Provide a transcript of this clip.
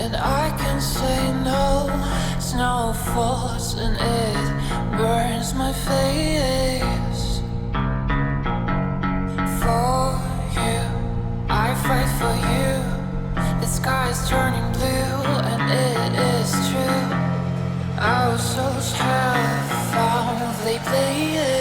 and I can say no. Snow falls and it burns my face. For you, I fight for you. The sky is turning blue and it is true. Our souls have found they play it.